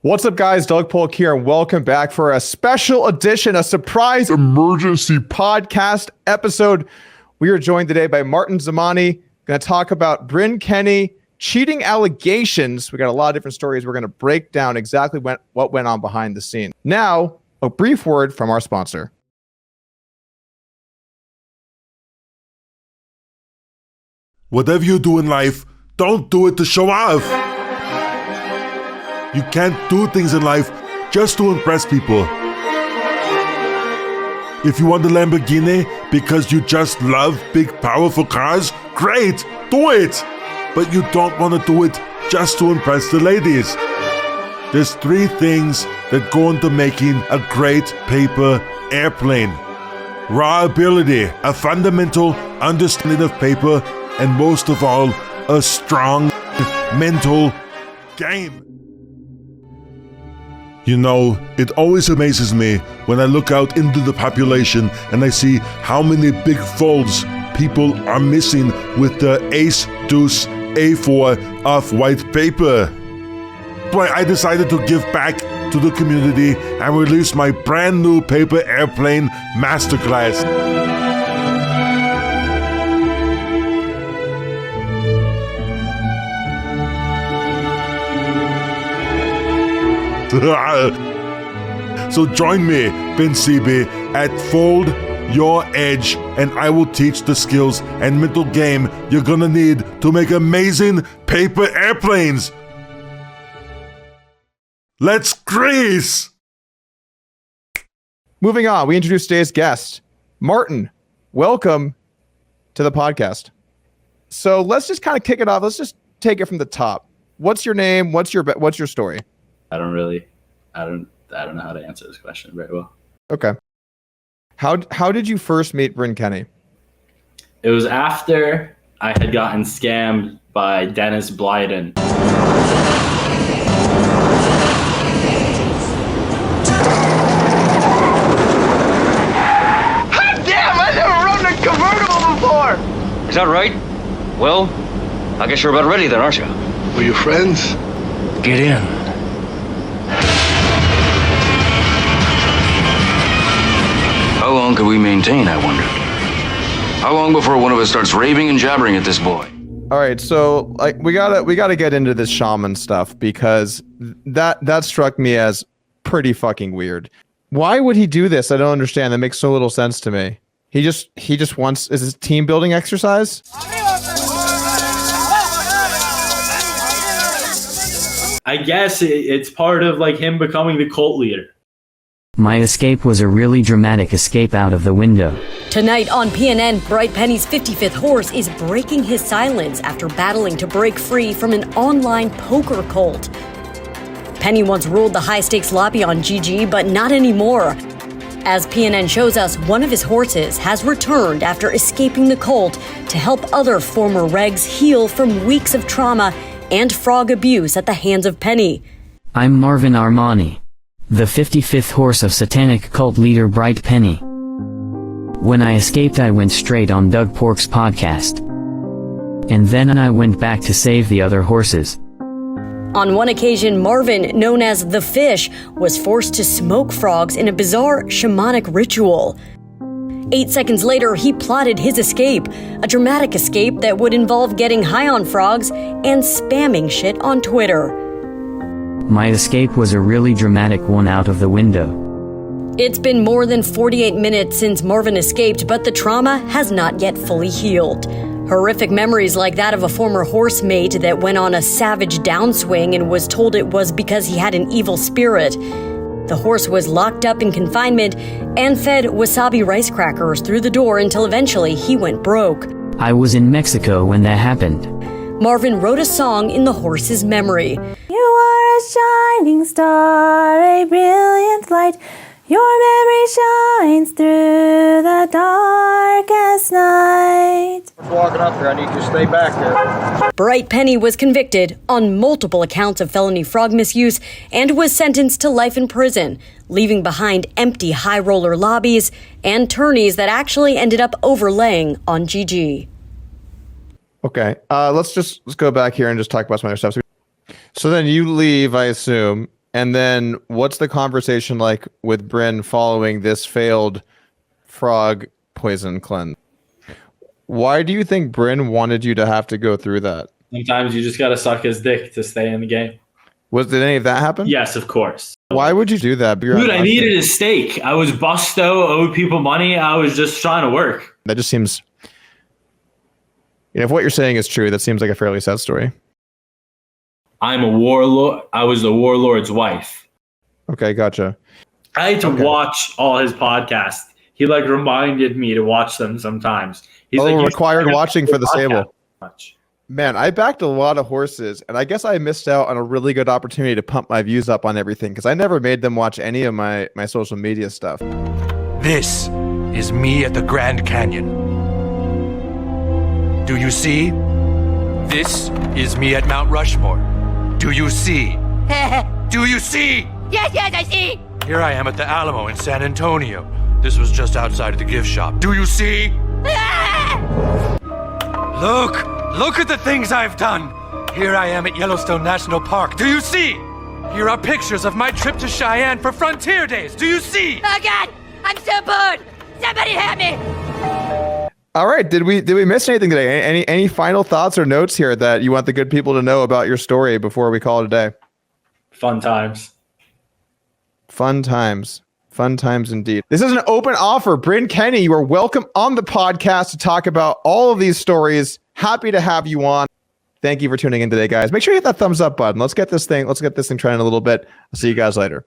What's up, guys? Doug Polk here, and welcome back for a special edition, a surprise emergency podcast episode. We are joined today by Martin Zamani. Going to talk about Bryn Kenny cheating allegations. We got a lot of different stories. We're going to break down exactly what went on behind the scene. Now, a brief word from our sponsor. Whatever you do in life, don't do it to show off. You can't do things in life just to impress people. If you want a Lamborghini because you just love big, powerful cars, great, do it. But you don't want to do it just to impress the ladies. There's 3 things that go into making a great paper airplane. Raw ability, a fundamental understanding of paper, and most of all, a strong mental game. You know, it always amazes me when I look out into the population and I see how many big folds people are missing with the ace, deuce, A4 off-white paper. But I decided to give back to the community and release my brand new paper airplane masterclass. So join me, Ben CB, at Fold Your Edge, and I will teach the skills and mental game you're gonna need to make amazing paper airplanes. Let's grease! Moving on, we introduce today's guest. Martin, welcome to the podcast. So let's just kind of kick it off. Let's just take it from the top. What's your name? What's your story? I don't know how to answer this question very well. Okay. How did you first meet Bryn Kenny? It was after I had gotten scammed by Dennis Blyden. God damn, I never rode in a convertible before! Is that right? Well, I guess you're about ready then, aren't you? Were you friends? Get in. How long could we maintain, I wonder? How long before one of us starts raving and jabbering at this boy? All right, so like we gotta get into this shaman stuff because that struck me as pretty fucking weird. Why would he do this? I don't understand. That makes so little sense to me. He just wants, is this team building exercise? I guess it's part of like him becoming the cult leader. My escape was a really dramatic escape out of the window. Tonight on PNN, Bright Penny's 55th horse is breaking his silence after battling to break free from an online poker cult. Penny once ruled the high-stakes lobby on GG, but not anymore. As PNN shows us, one of his horses has returned after escaping the cult to help other former regs heal from weeks of trauma and frog abuse at the hands of Penny. I'm Marvin Armani, the 55th horse of satanic cult leader Bright Penny. When I escaped, I went straight on Doug Polk's podcast. And then I went back to save the other horses. On one occasion, Marvin, known as the Fish, was forced to smoke frogs in a bizarre shamanic ritual. 8 seconds later, he plotted his escape, a dramatic escape that would involve getting high on frogs and spamming shit on Twitter. My escape was a really dramatic one out of the window. It's been more than 48 minutes since Marvin escaped, but the trauma has not yet fully healed. Horrific memories like that of a former horse mate that went on a savage downswing and was told it was because he had an evil spirit. The horse was locked up in confinement and fed wasabi rice crackers through the door until eventually he went broke. I was in Mexico when that happened. Marvin wrote a song in the horse's memory. You are a shining star, a brilliant light. Your memory shines through the darkest night. Walking up here, I need you to stay back there. Bright Penny was convicted on multiple accounts of felony frog misuse and was sentenced to life in prison, leaving behind empty high roller lobbies and tourneys that actually ended up overlaying on GG. Okay, let's go back here and just talk about some other stuff. So then you leave, I assume. And then what's the conversation like with Bryn following this failed frog poison cleanse? Why do you think Bryn wanted you to have to go through that? Sometimes you just gotta suck his dick to stay in the game. Did any of that happen? Yes, of course. Why would you do that? Dude, I needed a steak. I was busto, owed people money. I was just trying to work. That just seems, if what you're saying is true, that seems like a fairly sad story. I'm a warlord. I was the warlord's wife. Okay, gotcha. I had to watch all his podcasts. He reminded me to watch them sometimes. He's required watching for the stable. Much. Man, I backed a lot of horses, and I guess I missed out on a really good opportunity to pump my views up on everything because I never made them watch any of my social media stuff. This is me at the Grand Canyon. Do you see? This is me at Mount Rushmore. Do you see? Do you see? Yes, I see. Here I am at the Alamo in San Antonio. This was just outside of the gift shop. Do you see? Look at the things I've done. Here I am at Yellowstone National Park. Do you see? Here are pictures of my trip to Cheyenne for Frontier Days. Do you see? Oh God, I'm so bored. Somebody help me. All right, did we miss anything today? Any final thoughts or notes here that you want the good people to know about your story before we call it a day? Fun times. Fun times. Fun times indeed. This is an open offer. Bryn Kenny, you are welcome on the podcast to talk about all of these stories. Happy to have you on. Thank you for tuning in today, guys. Make sure you hit that thumbs up button. Let's get this thing trending a little bit. I'll see you guys later.